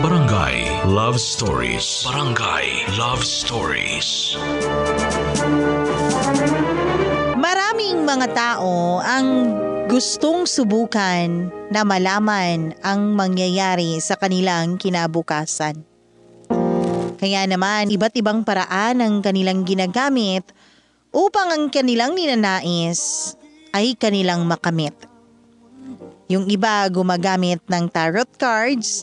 Barangay Love Stories. Barangay Love Stories. Maraming mga tao ang gustong subukan na malaman ang mangyayari sa kanilang kinabukasan. Kaya naman, iba't ibang paraan ang kanilang ginagamit upang ang kanilang ninanais ay kanilang makamit. Yung iba gumagamit ng tarot cards,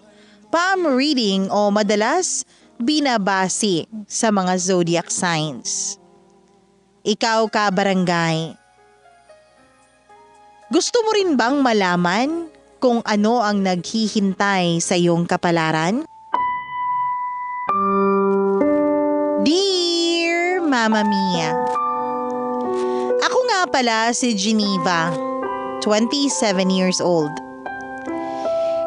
palm reading o madalas binabase sa mga zodiac signs. Ikaw ka barangay, gusto mo rin bang malaman kung ano ang naghihintay sa iyong kapalaran? Dear Mama Mia, ako nga pala si Geneva, 27 years old.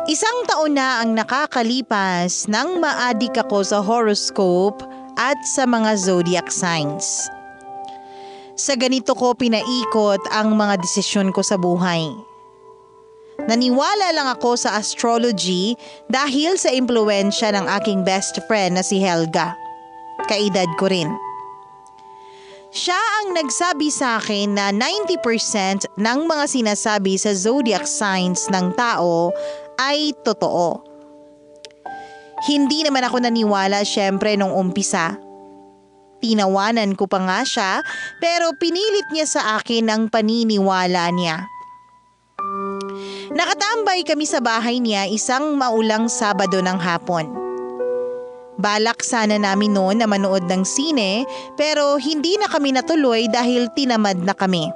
Isang taon na ang nakakalipas nang maadik ako sa horoscope at sa mga zodiac signs. Sa ganito ko pinaikot ang mga desisyon ko sa buhay. Naniwala lang ako sa astrology dahil sa impluwensya ng aking best friend na si Helga. Kaedad ko rin. Siya ang nagsabi sa akin na 90% ng mga sinasabi sa zodiac signs ng tao ay totoo. Hindi naman ako naniwala syempre nung umpisa. Tinawanan ko pa nga siya pero pinilit niya sa akin ang paniniwala niya. Nakatambay kami sa bahay niya isang maulang Sabado ng hapon. Balak sana namin noon na manood ng sine pero hindi na kami natuloy dahil tinamad na kami.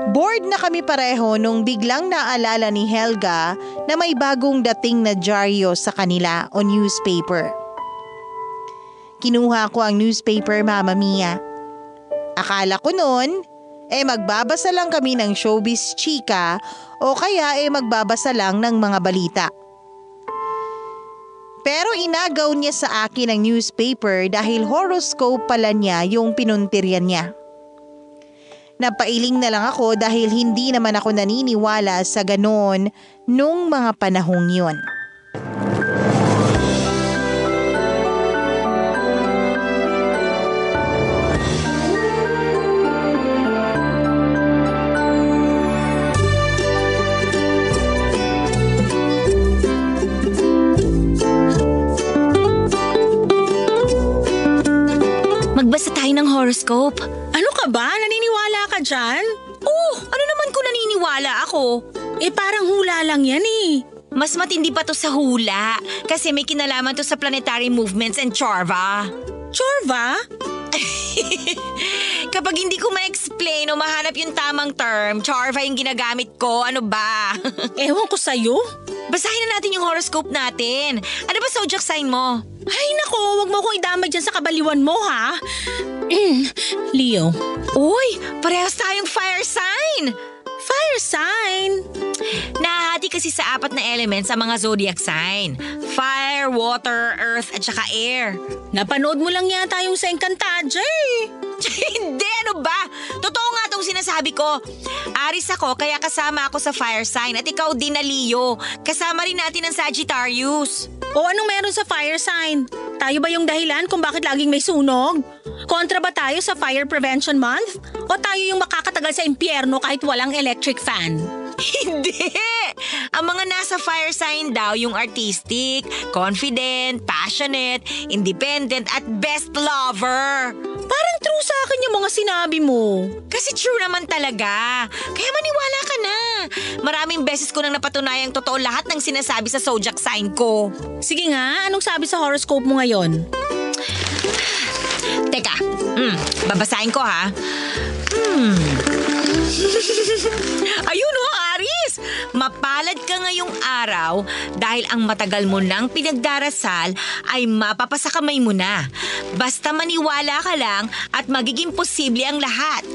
Bored na kami pareho nung biglang naalala ni Helga na may bagong dating na dyaryo sa kanila o newspaper. Kinuha ko ang newspaper, Mama Mia. Akala ko noon, magbabasa lang kami ng showbiz chika o kaya magbabasa lang ng mga balita. Pero inagaw niya sa akin ang newspaper dahil horoscope pala niya yung pinuntiryan niya. Napailing na lang ako dahil hindi naman ako naniniwala sa ganon nung mga panahong yun. Magbasa tayo ng horoscope. Ano ka ba? Naniniwala ka dyan? Ano naman kung naniniwala ako? Parang hula lang yan eh. Mas matindi pa to sa hula kasi may kinalaman to sa planetary movements and Charva. Chorva? Kapag hindi ko ma-explain o mahanap yung tamang term, Charva yung ginagamit ko. Ano ba? Ewan ko sa'yo. Basahin na natin yung horoscope natin. Ano ba zodiac sign mo? Ay nako, wag mo akong idamay dyan sa kabaliwan mo ha. Leo. Uy, parehas tayong fire sign. Fire sign? Nahahati kasi sa 4 na elements sa mga zodiac sign. Fire, water, earth, at saka air. Napanood mo lang yata yung sa Encantadia eh. Hindi, ano ba? Totoo nga itong sinasabi ko. Aris ako, kaya kasama ako sa fire sign. At ikaw din na Leo. Kasama rin natin ang Sagittarius. O anong meron sa fire sign? Tayo ba yung dahilan kung bakit laging may sunog? Kontra ba tayo sa Fire Prevention Month? O tayo yung makakatagal sa impyerno kahit walang electric fan? Hindi! Ang mga nasa fire sign daw yung artistic, confident, passionate, independent, at best lover. Parang true sa akin yung mga sinabi mo. Kasi true naman talaga. Kaya maniwala ka na. Maraming beses ko nang napatunayang totoo lahat ng sinasabi sa zodiac sign ko. Sige nga, anong sabi sa horoscope mo ngayon? Teka, babasahin ko ha. Ayun o, Aris! Mapalad ka ngayong araw dahil ang matagal mo nang pinagdarasal ay mapapasa kamay mo na. Basta maniwala ka lang at magiging posible ang lahat.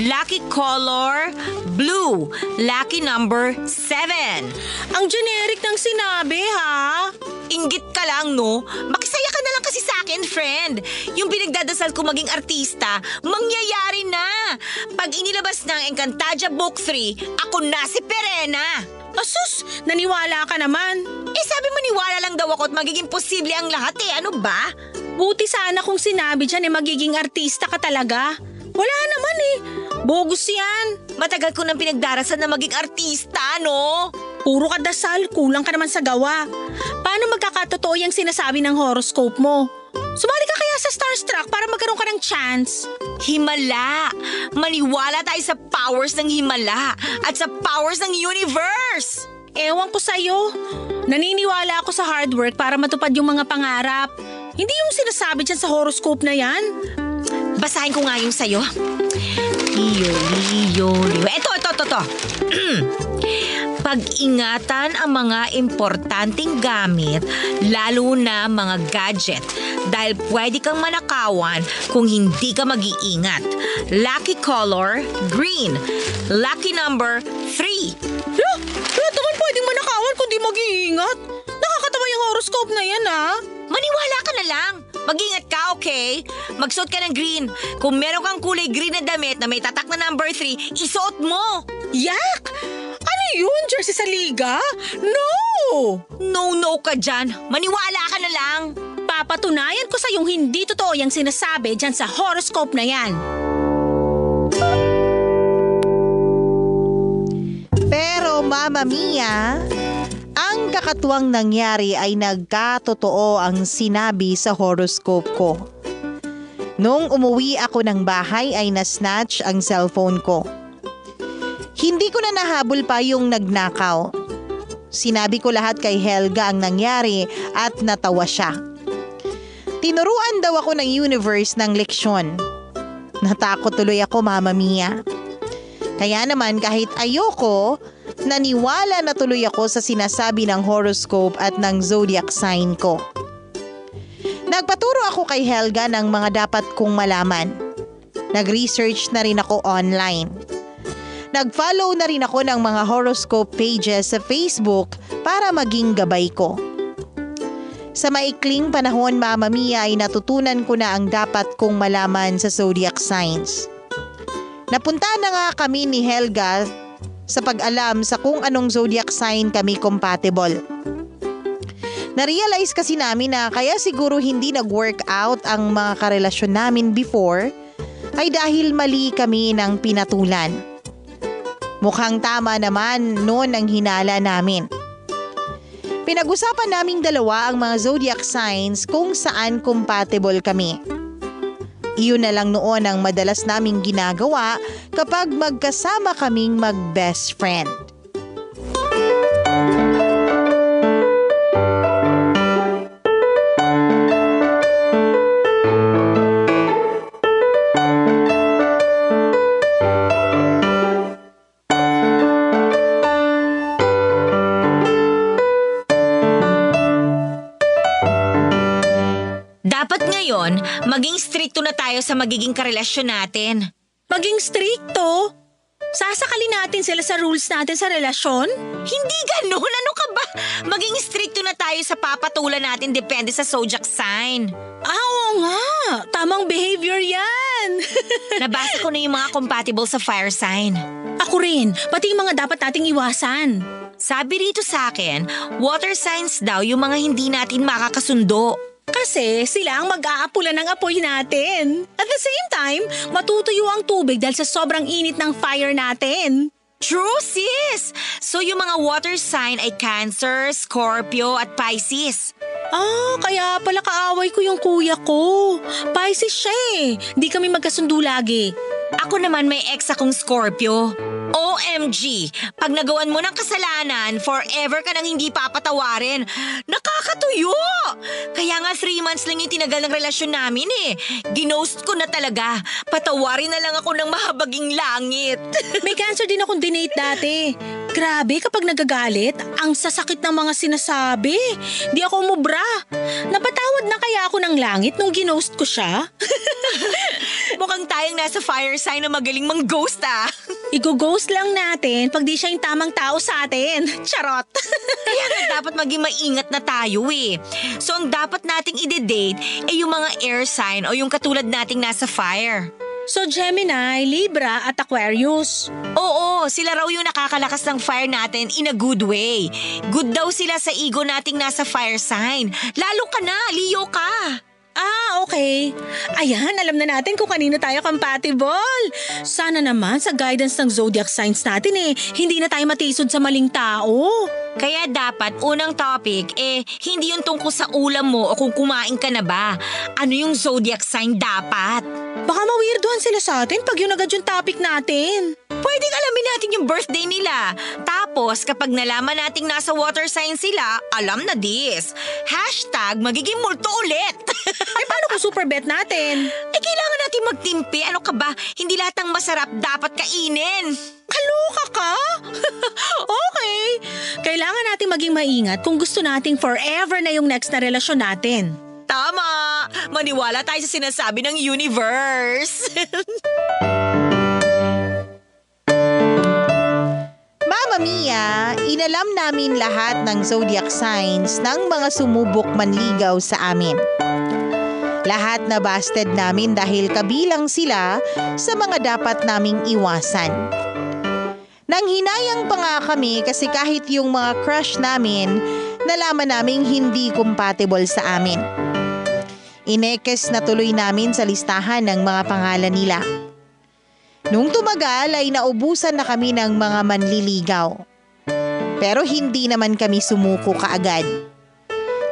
Lucky color, blue. Lucky number, 7. Ang generic ng sinabi ha? Inggit ka lang, no? Makisaya ka na lang kasi sa akin, friend. Yung pinagdadasal ko maging artista, mangyayari na. Pag inilabas ng Encantadia Book 3, ako na si Perena. Asus, naniwala ka naman. Sabi maniwala daw ako at magiging posible ang lahat eh. Ano ba? Buti sana kung sinabi dyan magiging artista ka talaga. Wala naman bogus yan. Matagal ko nang pinagdarasan na maging artista, no? Puro ka dasal, kulang ka naman sa gawa. Paano magkakatotoo yung sinasabi ng horoscope mo? Sumali ka kaya sa Starstruck para magkaroon ka ng chance? Himala! Maniwala tayo sa powers ng Himala at sa powers ng universe! Ewan ko sa'yo. Naniniwala ako sa hard work para matupad yung mga pangarap. Hindi yung sinasabi dyan sa horoscope na yan. Basahin ko nga yung sa'yo. Leo. Ito. Pag-ingatan ang mga importanteng gamit, lalo na mga gadget, dahil pwede kang manakawan kung hindi ka mag-iingat. Lucky color, green. Lucky number, 3. Lahat naman pwedeng manakawan kung di mag-iingat. Nakakatawa yung horoscope na yan, Maniwala ka na lang. Mag-ingat ka, okay? Magsuot ka ng green. Kung meron kang kulay green na damit na may tatak na number 3, isuot mo. Yak! Ano yun? Jersey sa liga? No! No ka dyan. Maniwala ka na lang. Papatunayan ko sa yung hindi totoo yung sinasabi dyan sa horoscope na yan. Pero Mama Mia, ang kakatuwang nangyari ay nagkatotoo ang sinabi sa horoscope ko. Nung umuwi ako ng bahay ay na-snatch ang cellphone ko. Hindi ko na nahabol pa yung nagnakaw. Sinabi ko lahat kay Helga ang nangyari at natawa siya. Tinuruan daw ako ng universe ng leksyon. Natakot tuloy ako, Mama Mia. Kaya naman kahit ayoko, naniwala na tuloy ako sa sinasabi ng horoscope at ng zodiac sign ko. Nagpaturo ako kay Helga ng mga dapat kong malaman. Nag-research na rin ako online. Nag-follow na rin ako ng mga horoscope pages sa Facebook para maging gabay ko. Sa maikling panahon, Mama Mia, ay natutunan ko na ang dapat kong malaman sa zodiac signs. Napunta na nga kami ni Helga sa pag-alam sa kung anong zodiac sign kami compatible. Na-realize kasi namin na kaya siguro hindi nag-work out ang mga karelasyon namin before ay dahil mali kami ng pinatulan. Mukhang tama naman noon ang hinala namin. Pinag-usapan naming dalawa ang mga zodiac signs kung saan compatible kami. Iyon na lang noon ang madalas naming ginagawa kapag magkasama kaming mag-best friend. Dapat ngayon, maging stricto na tayo sa magiging karelasyon natin. Maging stricto? Sasakali natin sila sa rules natin sa relasyon? Hindi ganun, ano ka ba? Maging stricto na tayo sa papatulan natin depende sa zodiac sign. Oo nga, tamang behavior yan. Nabasa ko na yung mga compatible sa fire sign. Ako rin, pati yung mga dapat nating iwasan. Sabi rito sa akin, water signs daw yung mga hindi natin makakasundo. Kasi sila ang mag-aapula ng apoy natin. At the same time, matutuyo ang tubig dahil sa sobrang init ng fire natin. True, sis! So yung mga water sign ay Cancer, Scorpio at Pisces. Kaya pala kaaway ko yung kuya ko. Pisces siya Di kami magkasundo lagi. Ako naman may ex akong Scorpio. OMG! Pag nagawan mo ng kasalanan, forever ka nang hindi papatawarin. Nakakatuyo! Kaya nga 3 months lang yung tinagal ng relasyon namin Ginost ko na talaga. Patawarin na lang ako ng mahabaging langit. May cancer din akong dinate dati. Grabe kapag nagagalit, ang sasakit ng mga sinasabi. Di ako umubra. Napatawad na kaya ako ng langit nung ginost ko siya? Mukhang tayong nasa fire sign na magaling mang-ghost Igo-ghost lang natin pag di siya yung tamang tao sa atin. Charot! Kaya nga dapat maging maingat na tayo So ang dapat nating ide-date ay yung mga air sign o yung katulad nating nasa fire. So Gemini, Libra at Aquarius. Oo, Oo, sila raw yung nakakalakas ng fire natin in a good way. Good daw sila sa ego nating nasa fire sign. Lalo ka na, Leo ka. Okay. Ayan, alam na natin kung kanino tayo compatible. Sana naman sa guidance ng zodiac signs natin hindi na tayo matisod sa maling tao. Kaya dapat, unang topic, hindi yung tungkol sa ulam mo o kung kumain ka na ba. Ano yung zodiac sign dapat? Baka mawirduhan sila sa atin pag yun agad yung topic natin. Pwedeng alamin natin yung birthday nila. Tapos, kapag nalaman nating nasa water sign sila, alam na this. # magiging multo ulit. Paano kung super bet natin? Kailangan natin magtimpi. Ano ka ba? Hindi lahat ng masarap dapat kainin. Kaloka ka? Okay. Kailangan nating maging maingat kung gusto nating forever na yung next na relasyon natin. Tama! Maniwala tayo sa sinasabi ng universe. Mama Mia, inalam namin lahat ng zodiac signs ng mga sumubok manligaw sa amin. Lahat na busted namin dahil kabilang sila sa mga dapat naming iwasan. Nanghinayang pa nga kami kasi kahit yung mga crush namin, nalaman naming hindi compatible sa amin. Inekes na tuloy namin sa listahan ng mga pangalan nila. Nung tumagal ay naubusan na kami ng mga manliligaw. Pero hindi naman kami sumuko kaagad.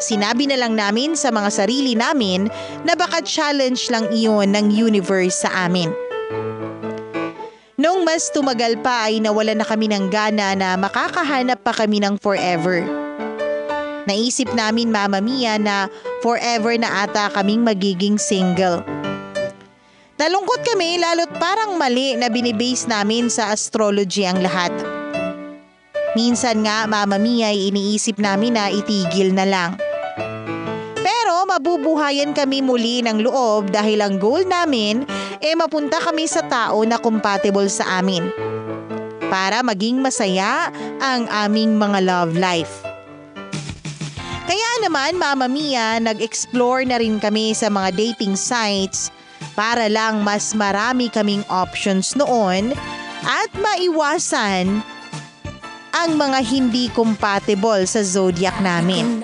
Sinabi na lang namin sa mga sarili namin na baka challenge lang iyon ng universe sa amin. Nung mas tumagal pa ay nawala na kami ng gana na makakahanap pa kami ng forever. Naisip namin, Mama Mia, na forever na ata kaming magiging single. Nalungkot kami lalo't parang mali na binibase namin sa astrology ang lahat. Minsan nga, Mama Mia, ay iniisip namin na itigil na lang. Pero mabubuhayan kami muli ng loob dahil ang goal namin mapunta kami sa tao na compatible sa amin. Para maging masaya ang aming mga love life. Kaya naman, Mama Mia, nag-explore na rin kami sa mga dating sites para lang mas marami kaming options noon at maiwasan ang mga hindi compatible sa zodiac namin.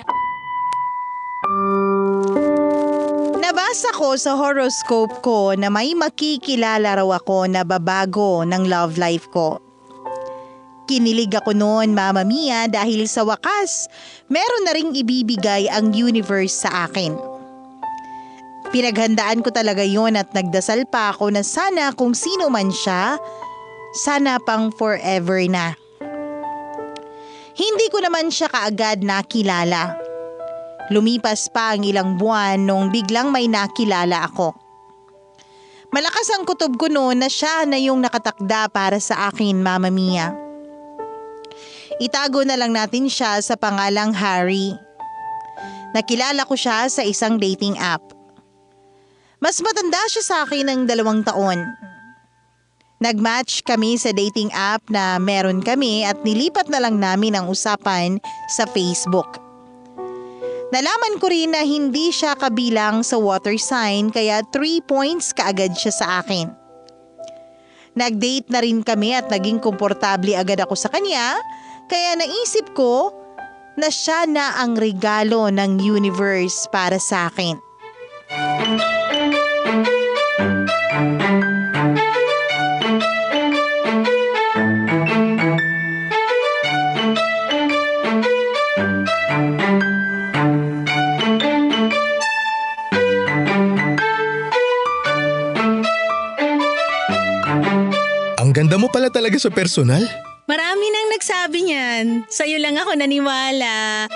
Nabasa ko sa horoscope ko na may makikilala raw ako na babago ng love life ko. Kinilig ako noon, Mama Mia, dahil sa wakas, meron na ring ibibigay ang universe sa akin. Pinaghandaan ko talaga yon at nagdasal pa ako na sana kung sino man siya, sana pang forever na. Hindi ko naman siya kaagad nakilala. Lumipas pa ang ilang buwan nung biglang may nakilala ako. Malakas ang kutob ko noon na siya na yung nakatakda para sa akin, Mama Mia. Itago na lang natin siya sa pangalang Harry. Nakilala ko siya sa isang dating app. Mas matanda siya sa akin ng 2 taon. Nag-match kami sa dating app na meron kami at nilipat na lang namin ang usapan sa Facebook. Nalaman ko rin na hindi siya kabilang sa water sign kaya 3 points kaagad siya sa akin. Nag-date na rin kami at naging komportable agad ako sa kanya. Kaya naisip ko na siya na ang regalo ng universe para sa akin. Ang ganda mo pala talaga sa personal. Marami nang nagsabi niyan. Sa'yo lang ako naniwala.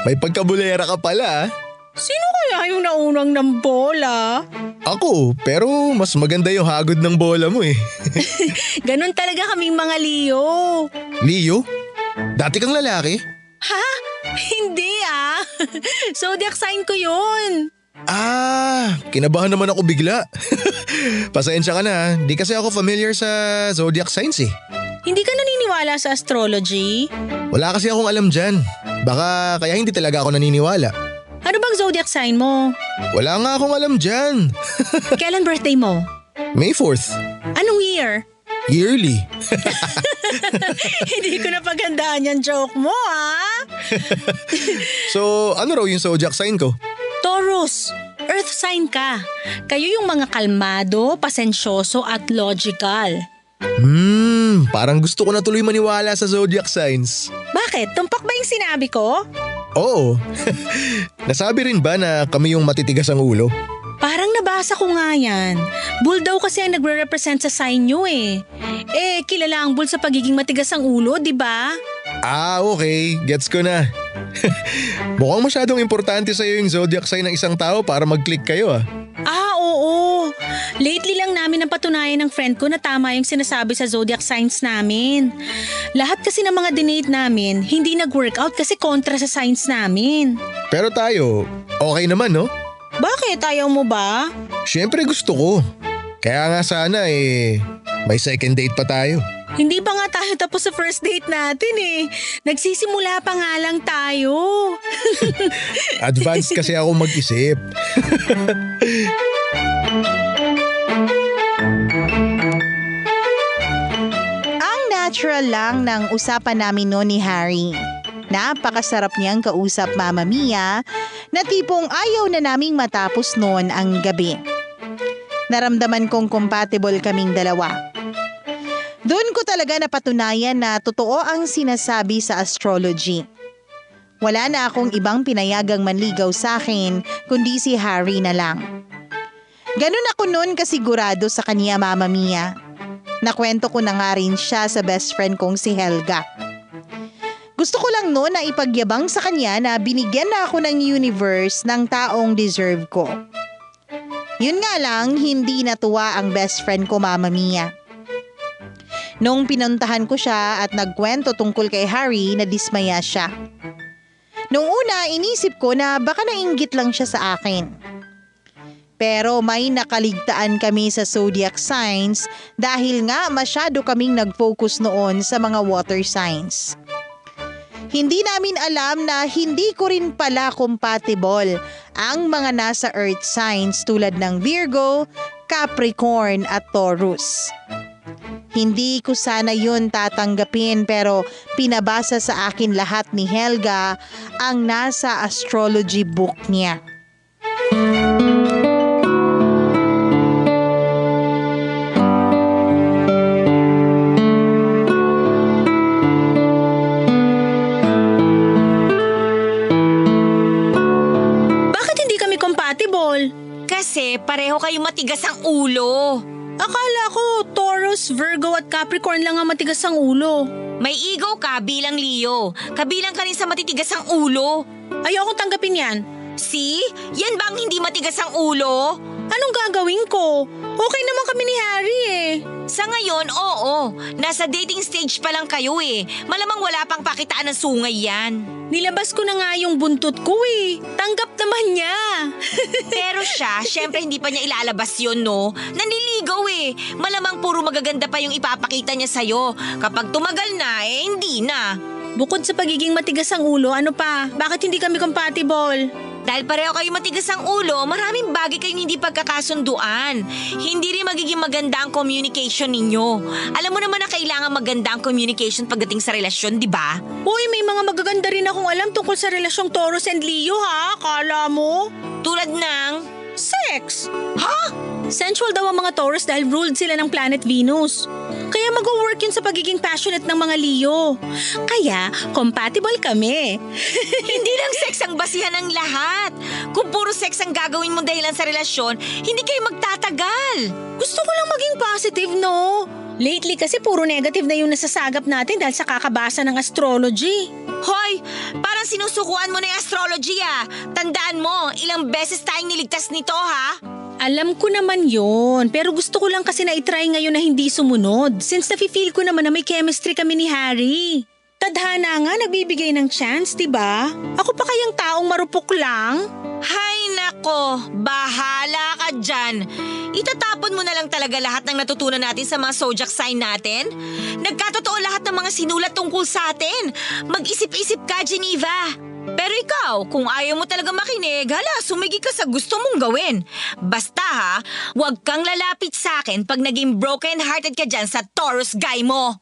May pagkabulera ka pala. Sino kaya yung naunang ng bola? Ako, pero mas maganda yung hagod ng bola mo eh. Ganon talaga kaming mga Leo. Leo? Dati kang lalaki? Ha? Hindi Zodiac sign ko yun. Kinabahan naman ako bigla. Pasensya ka na, di kasi ako familiar sa zodiac signs eh. Hindi ka naniniwala sa astrology? Wala kasi akong alam dyan. Baka kaya hindi talaga ako naniniwala. Ano bang zodiac sign mo? Wala nga akong alam dyan. Kailan birthday mo? May 4th. Anong year? Yearly. Hindi ko napagandaan yung joke mo, ha? So, ano raw yung zodiac sign ko? Taurus, earth sign ka. Kayo yung mga kalmado, pasensyoso at logical. Parang gusto ko na tuloy maniwala sa zodiac signs. Bakit? Tumpak ba yung sinabi ko? Oo. Nasabi rin ba na kami yung matitigas ang ulo? Parang nabasa ko nga yan. Bull daw kasi ang nagre-represent sa sign nyo eh. Kilala ang bull sa pagiging matigas ang ulo, di ba? Okay. Gets ko na. Mukhang masyadong importante sa'yo yung zodiac sign ng isang tao para mag-click kayo ah. Oo. Lately lang namin napatunayan ng friend ko na tama yung sinasabi sa zodiac signs namin. Lahat kasi ng mga dinate namin, hindi nag-workout kasi kontra sa signs namin. Pero tayo, okay naman no? Bakit? Ayaw mo ba? Siyempre gusto ko. Kaya nga sana may second date pa tayo. Hindi pa nga tayo tapos sa first date natin eh. Nagsisimula pa nga lang tayo. Advance kasi ako mag-isip. Ang natural lang ng usapan namin noon ni Harry. Napakasarap niyang kausap Mama Mia na tipong ayaw na naming matapos noon ang gabi. Naramdaman kong compatible kaming dalawa. Doon ko talaga napatunayan na totoo ang sinasabi sa astrology. Wala na akong ibang pinayagang manligaw sa akin kundi si Harry na lang. Ganun ako noon kasigurado sa kanya Mama Mia. Nakwento ko na nga rin siya sa best friend kong si Helga. Gusto ko lang noon na ipagyabang sa kanya na binigyan na ako ng universe ng taong deserve ko. Yun nga lang, hindi natuwa ang best friend ko Mama Mia. Nung pinuntahan ko siya at nagkwento tungkol kay Harry, nadismaya siya. Nung una, inisip ko na baka nainggit lang siya sa akin. Pero may nakaligtaan kami sa zodiac signs dahil nga masyado kaming nag-focus noon sa mga water signs. Hindi namin alam na hindi ko rin pala compatible ang mga nasa earth signs tulad ng Virgo, Capricorn at Taurus. Hindi ko sana yun tatanggapin pero pinabasa sa akin lahat ni Helga ang nasa astrology book niya. Kasi pareho kayo matigas ang ulo. Akala ko Taurus, Virgo at Capricorn lang ang matigas ang ulo. May ego ka bilang Leo. Kabilang ka rin sa matitigas ang ulo. Ayokong tanggapin yan. See? Yan ba ang hindi matigas ang ulo? Anong gagawin ko? Okay naman kami ni Harry eh. Sa ngayon, oo. Nasa dating stage pa lang kayo eh. Malamang wala pang pakitaan ng sungay yan. Nilabas ko na nga yung buntot ko eh. Tanggap naman niya. Pero siya, syempre hindi pa niya ilalabas yun, no? Nanliligaw eh. Malamang puro magaganda pa yung ipapakita niya sa'yo. Kapag tumagal na, hindi na. Bukod sa pagiging matigas ang ulo, ano pa? Bakit hindi kami compatible? Dahil pareho kayo matigas ang ulo, maraming bagay kayong hindi pagkakasunduan. Hindi rin magiging maganda ang communication ninyo. Alam mo naman na kailangan maganda ang communication pagdating sa relasyon, di ba? Uy, may mga magaganda rin akong alam tungkol sa relasyong Taurus and Leo ha? Kala mo? Tulad ng... Sex! Ha? Sensual daw ang mga Taurus dahil ruled sila ng planet Venus. Kaya mag-work yun sa pagiging passionate ng mga Leo. Kaya, compatible kami. Hindi lang sex ang basihan ng lahat. Kung puro sex ang gagawin mo dahilan sa relasyon, hindi kayo magtatagal. Gusto ko lang maging positive, no? Lately kasi puro negative na yung nasasagap natin dahil sa kakabasa ng astrology. Hoy, parang sinusukuan mo na yung astrology ah. Tandaan mo, ilang beses tayong niligtas nito ha? Alam ko naman yon, pero gusto ko lang kasi na itry ngayon na hindi sumunod since nafe-feel ko naman na may chemistry kami ni Harry. Tadhana nga nagbibigay ng chance, diba? Ako pa kayang taong marupok lang? Hay nako, bahala ka dyan. Itatapon mo na lang talaga lahat ng natutunan natin sa mga zodiac sign natin. Nagkatotoo lahat ng mga sinulat tungkol sa atin. Mag-isip-isip ka, Geneva. Pero ikaw, kung ayaw mo talaga makinig, hala, sumigi ka sa gusto mong gawin. Basta ha, huwag kang lalapit sa akin pag naging broken-hearted ka dyan sa Taurus guy mo.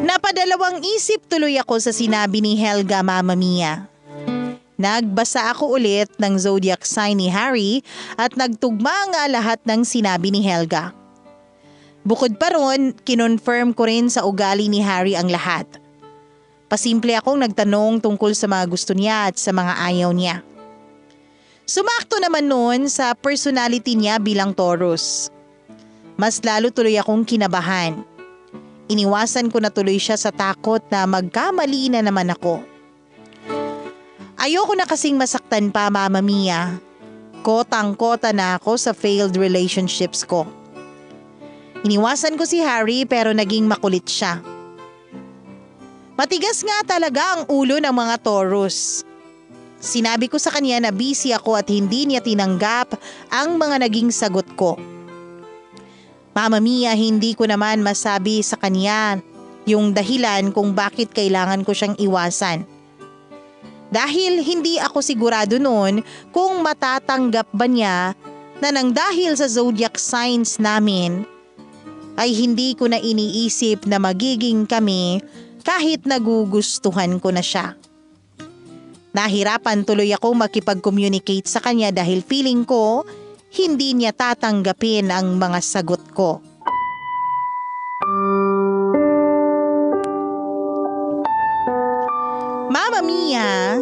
Napadalawang isip tuloy ako sa sinabi ni Helga, Mama Mia. Nagbasa ako ulit ng zodiac sign ni Harry at nagtugma nga lahat ng sinabi ni Helga. Bukod pa ron, kinonfirm ko rin sa ugali ni Harry ang lahat. Pasimple akong nagtanong tungkol sa mga gusto niya at sa mga ayaw niya. Sumakto naman noon sa personality niya bilang Taurus. Mas lalo tuloy akong kinabahan. Iniwasan ko na tuloy siya sa takot na magkamali na naman ako. Ayoko na kasing masaktan pa, Mama Mia. Kotang-kota na ako sa failed relationships ko. Iniwasan ko si Harry pero naging makulit siya. Matigas nga talaga ang ulo ng mga Taurus. Sinabi ko sa kanya na busy ako at hindi niya tinanggap ang mga naging sagot ko. Mama Mia, hindi ko naman masabi sa kanya yung dahilan kung bakit kailangan ko siyang iwasan. Dahil hindi ako sigurado noon kung matatanggap ba niya na nang dahil sa zodiac signs namin, ay hindi ko na iniisip na magiging kami kahit nagugustuhan ko na siya. Nahirapan tuloy ako makipag-communicate sa kanya dahil feeling ko hindi niya tatanggapin ang mga sagot ko. Mama Mia,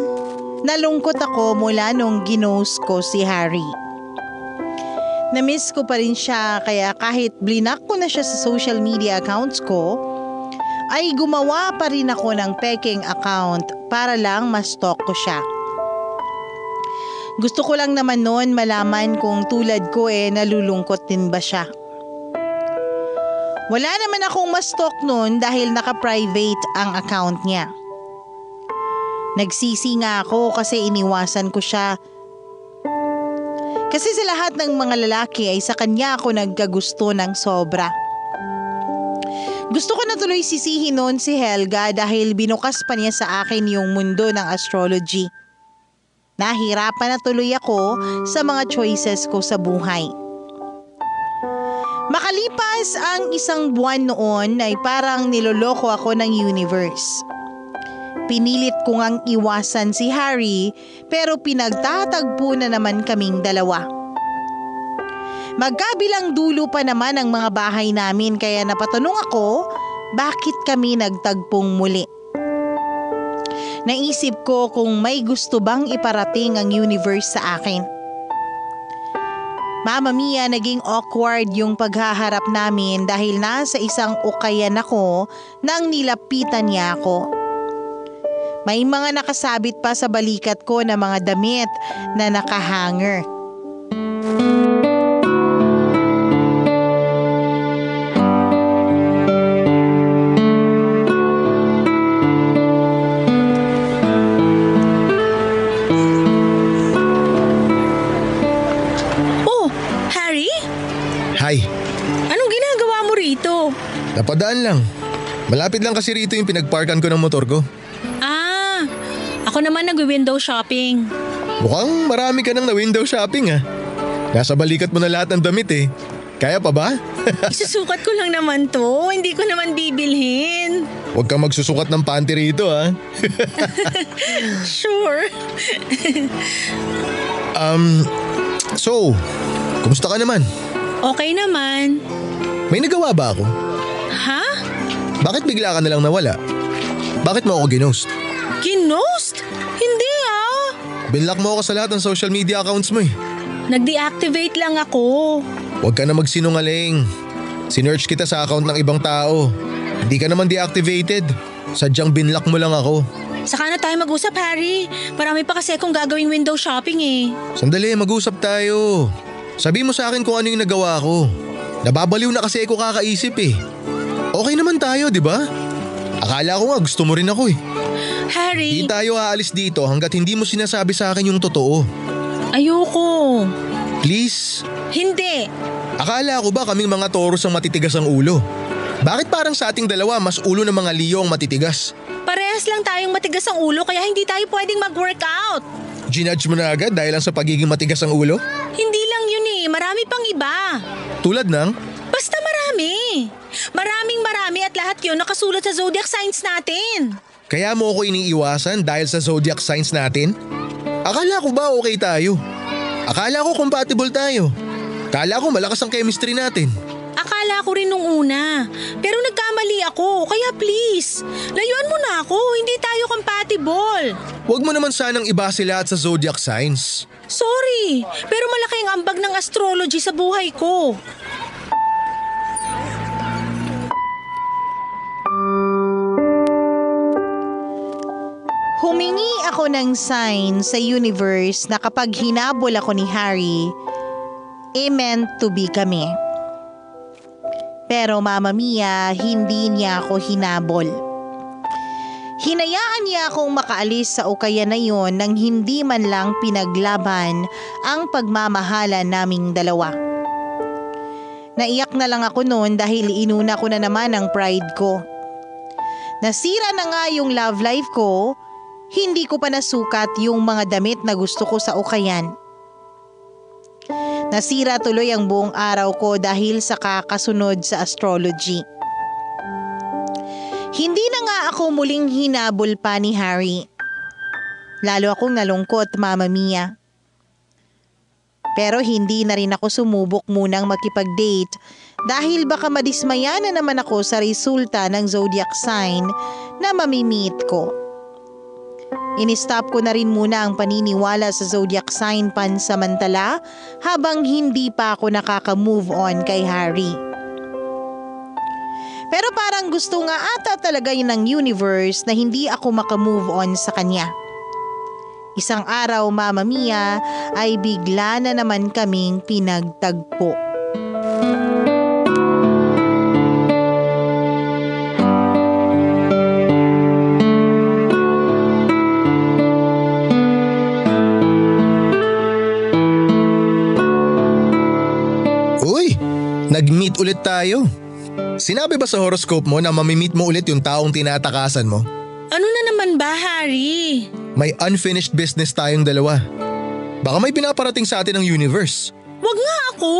nalungkot ako mula nung ginost ko si Harry. Na-miss ko pa rin siya kaya kahit blinak ko na siya sa social media accounts ko, ay gumawa pa rin ako ng peking account para lang ma-stalk ko siya. Gusto ko lang naman noon malaman kung tulad ko nalulungkot din ba siya. Wala naman akong ma-stalk noon dahil naka-private ang account niya. Nagsisi nga ako kasi iniwasan ko siya. Kasi sa lahat ng mga lalaki ay sa kanya ako nagkagusto ng sobra. Gusto ko na tuloy sisihin noon si Helga dahil binukas pa niya sa akin yung mundo ng astrology. Nahirapan na tuloy ako sa mga choices ko sa buhay. Makalipas ang isang buwan noon ay parang niloloko ako ng universe. Pinilit ko ngang iwasan si Harry pero pinagtatagpo na naman kaming dalawa. Magkabilang dulo pa naman ang mga bahay namin kaya napatanong ako bakit kami nagtagpong muli. Naisip ko kung may gusto bang iparating ang universe sa akin. Mama Mia, naging awkward yung paghaharap namin dahil nasa isang ukayan ako nang nilapitan niya ako. May mga nakasabit pa sa balikat ko na mga damit na nakahanger. Oh, Harry? Hi, Anong ginagawa mo rito? napadaan lang. Malapit lang kasi rito yung pinagparkan ko ng motor ko. Ako naman nag-window shopping. Mukhang marami ka nang na-window shopping ah. Nasa balikat mo na lahat ng damit eh. Kaya pa ba? Isusukat ko lang naman to. Hindi ko naman bibilhin. Huwag kang magsusukat ng panty rito ah. Sure. So, kumusta ka naman? Okay naman. May nagawa ba ako? Ha? Bakit bigla ka na lang nawala? Bakit mo ako ginost? Ginost? Hindi ah. Binlock mo ako sa lahat ng social media accounts mo eh. Nag-deactivate lang ako. Huwag ka na magsinungaling. Sinearch kita sa account ng ibang tao. Hindi ka naman deactivated. Sadyang binlock mo lang ako. Saka na tayo mag-usap, Harry. Marami pa kasi akong gagawing window shopping eh. Sandali, mag-usap tayo. Sabi mo sa akin kung ano yung nagawa ko. Nababaliw na kasi ako kakaisip eh. Okay naman tayo, di ba? Akala ko nga gusto mo rin ako eh. Harry. Di tayo aalis dito hanggat hindi mo sinasabi sa akin yung totoo. Ayoko. Please? Hindi. Akala ko ba kaming mga Taurus ang matitigas ang ulo? Bakit parang sa ating dalawa mas ulo ng mga Leo ang matitigas? Parehas lang tayong matigas ang ulo kaya hindi tayo pwedeng mag-workout. Ginudge mo na agad dahil lang sa pagiging matigas ang ulo? Hindi lang yun eh, marami pang iba. Tulad ng? Basta marami. Marami at lahat yun nakasulat sa zodiac signs natin. Kaya mo ako iniiwasan dahil sa zodiac signs natin? Akala ko ba okay tayo? Akala ko compatible tayo. Akala ko malakas ang chemistry natin. Akala ko rin nung una. Pero nagkamali ako, kaya please, layuan mo na ako, hindi tayo compatible. Huwag mo naman sanang ibase lahat sa zodiac signs. Sorry, pero malaki ang ambag ng astrology sa buhay ko. Humingi ako ng sign sa universe na kapag hinabol ako ni Harry, meant to be kami. Pero Mama Mia, hindi niya ako hinabol. Hinayaan niya akong makaalis sa ukayan na yon nang hindi man lang pinaglaban ang pagmamahalan naming dalawa. Naiyak na lang ako noon dahil inuna ko na naman ang pride ko. Nasira na nga yung love life ko, hindi ko pa nasukat yung mga damit na gusto ko sa ukayan. Nasira tuloy ang buong araw ko dahil sa kakasunod sa astrology. Hindi na nga ako muling hinabol pa ni Harry. Lalo akong nalungkot, Mama Mia. Pero hindi na rin ako sumubok munang makipag-date dahil baka madismaya na naman ako sa resulta ng zodiac sign na mamimit ko. Inistop ko na rin muna ang paniniwala sa zodiac sign pansamantala habang hindi pa ako nakaka-move on kay Harry. Pero parang gusto nga ata talaga yun ng universe na hindi ako makamove on sa kanya. Isang araw, Mama Mia, ay bigla na naman kaming pinagtagpo. Nag-meet ulit tayo. Sinabi ba sa horoscope mo na mamimit mo ulit yung taong tinatakasan mo? Ano na naman ba, Harry? May unfinished business tayong dalawa. Baka may pinaparating sa atin ng universe. Wag nga ako.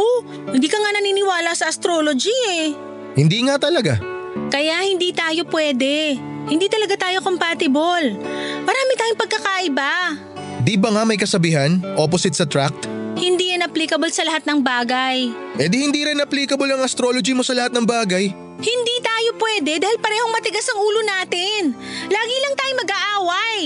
Hindi ka nga naniniwala sa astrology eh. Hindi nga talaga. Kaya hindi tayo pwede. Hindi talaga tayo compatible. Marami tayong pagkakaiba. Di ba nga may kasabihan, opposite attract? Hindi yan applicable sa lahat ng bagay. Eh di hindi rin applicable ang astrology mo sa lahat ng bagay. Hindi tayo pwede dahil parehong matigas ang ulo natin. Lagi lang tayo mag-aaway.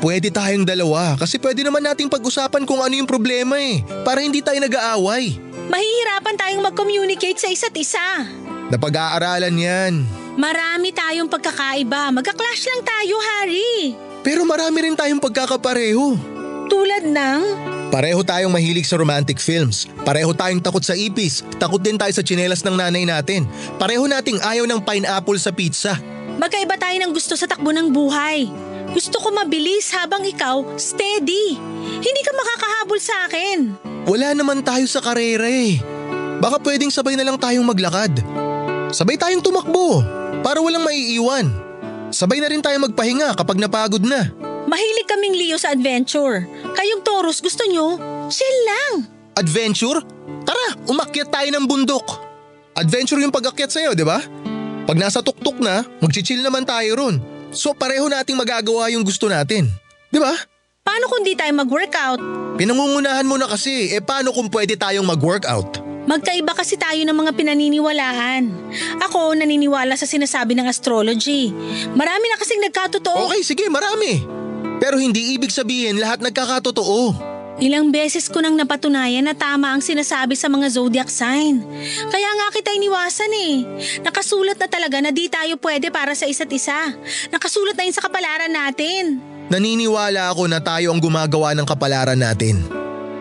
Pwede tayong dalawa kasi pwede naman nating pag-usapan kung ano yung problema para hindi tayo nag-aaway. Mahihirapan tayong mag-communicate sa isa't isa. Napag-aaralan yan. Marami tayong pagkakaiba. Magka-clash lang tayo, Harry. Pero marami rin tayong pagkakapareho. Tulad ng? Pareho tayong mahilig sa romantic films. Pareho tayong takot sa ipis. Takot din tayo sa tsinelas ng nanay natin. Pareho nating ayaw ng pineapple sa pizza. Magkaiba tayo ng gusto sa takbo ng buhay. Gusto ko mabilis habang ikaw steady. Hindi ka makakahabol sa akin. Wala naman tayo sa karera Baka pwedeng sabay na lang tayong maglakad. Sabay tayong tumakbo para walang maiiwan. Sabay na rin tayo magpahinga kapag napagod na. Mahilig kaming Leo sa adventure. Kayong Taurus gusto nyo? Chill lang. Adventure? Tara, umakyat tayo ng bundok. Adventure yung pag-akyat sa'yo, di ba? Pag nasa tuktok na, mag-chill naman tayo ron. So pareho nating magagawa yung gusto natin. Di ba? Paano kung di tayo mag-workout? Pinangungunahan mo na kasi, paano kung pwede tayong mag-workout? Magkaiba kasi tayo ng mga pinaniniwalaan. Ako naniniwala sa sinasabi ng astrology. Marami na kasing nagkatotoo. Okay, sige, marami. Pero hindi ibig sabihin lahat nagkakatotoo. Ilang beses ko nang napatunayan na tama ang sinasabi sa mga zodiac sign. Kaya nga kita iniwasan Nakasulat na talaga na di tayo pwede para sa isa't isa. Nakasulat na yun sa kapalaran natin. Naniniwala ako na tayo ang gumagawa ng kapalaran natin.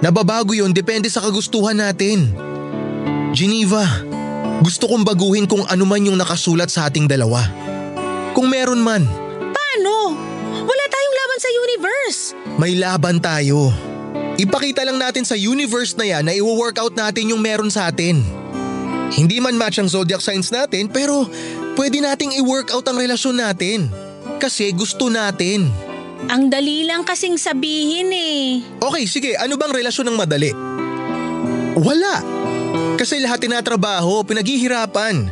Nababago yun depende sa kagustuhan natin. Geneva, gusto kong baguhin kung ano man yung nakasulat sa ating dalawa. Kung meron man. Paano? Wala tayong laban sa universe. May laban tayo. Ipakita lang natin sa universe na yan na i-workout natin yung meron sa atin. Hindi man match ang zodiac signs natin pero pwede nating i-work out ang relasyon natin. Kasi gusto natin. Ang dali lang kasing sabihin eh. Okay, sige, ano bang relasyon ng madali? Wala. Kasi lahat tinatrabaho, pinaghihirapan.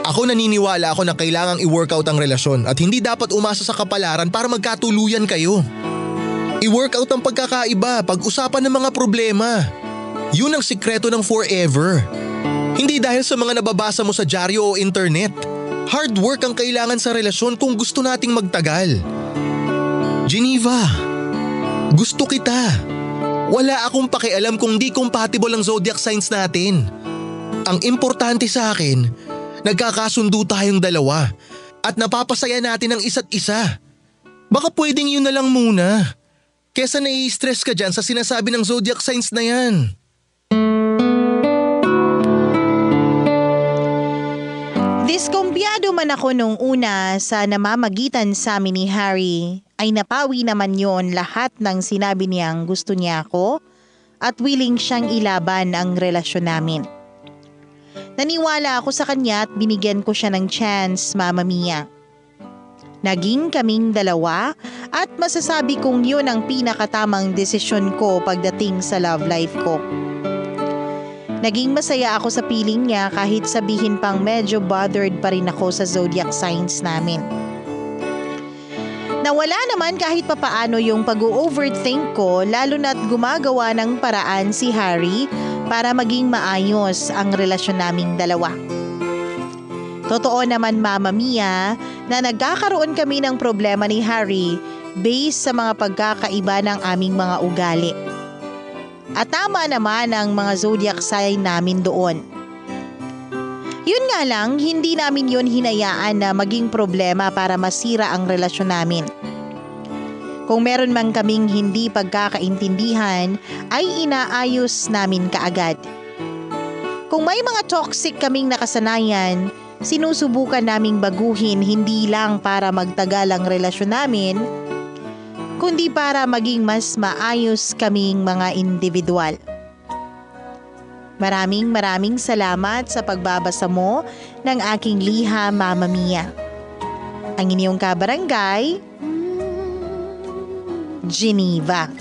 Ako naniniwala ako na kailangang i-workout ang relasyon at hindi dapat umasa sa kapalaran para magkatuluyan kayo. I-workout ang pagkakaiba, pag-usapan ng mga problema. Yun ang sikreto ng forever. Hindi dahil sa mga nababasa mo sa dyaryo o internet. Hard work ang kailangan sa relasyon kung gusto nating magtagal. Geneva, gusto kita. Wala akong pakialam kung di compatible ang zodiac signs natin. Ang importante sa akin, nagkakasundo tayong dalawa at napapasaya natin ang isa't isa. Baka pwedeng yun na lang muna. Kesa nai-stress ka dyan sa sinasabi ng zodiac signs na yan. Diskumpiyado man ako nung una sa namamagitan sa amin ni Harry, ay napawi naman yon lahat ng sinabi niyang gusto niya ako at willing siyang ilaban ang relasyon namin. Naniwala ako sa kanya at binigyan ko siya ng chance, Mama Mia. Naging kaming dalawa at masasabi kong yun ang pinakatamang desisyon ko pagdating sa love life ko. Naging masaya ako sa piling niya kahit sabihin pang medyo bothered pa rin ako sa zodiac signs namin. Nawala naman kahit papaano yung pag-overthink ko lalo na't gumagawa ng paraan si Harry para maging maayos ang relasyon naming dalawa. Totoo naman, Mama Mia, na nagkakaroon kami ng problema ni Harry based sa mga pagkakaiba ng aming mga ugali. At tama naman ang mga zodiac sign namin doon. Yun nga lang, hindi namin yun hinayaan na maging problema para masira ang relasyon namin. Kung meron man kaming hindi pagkakaintindihan, ay inaayos namin kaagad. Kung may mga toxic kaming nakasanayan, sinusubukan naming baguhin hindi lang para magtagal ang relasyon namin, kundi para maging mas maayos kaming mga individual. Maraming salamat sa pagbabasa mo ng aking liha, Mama Mia. Ang inyong kabarangay, Geneva.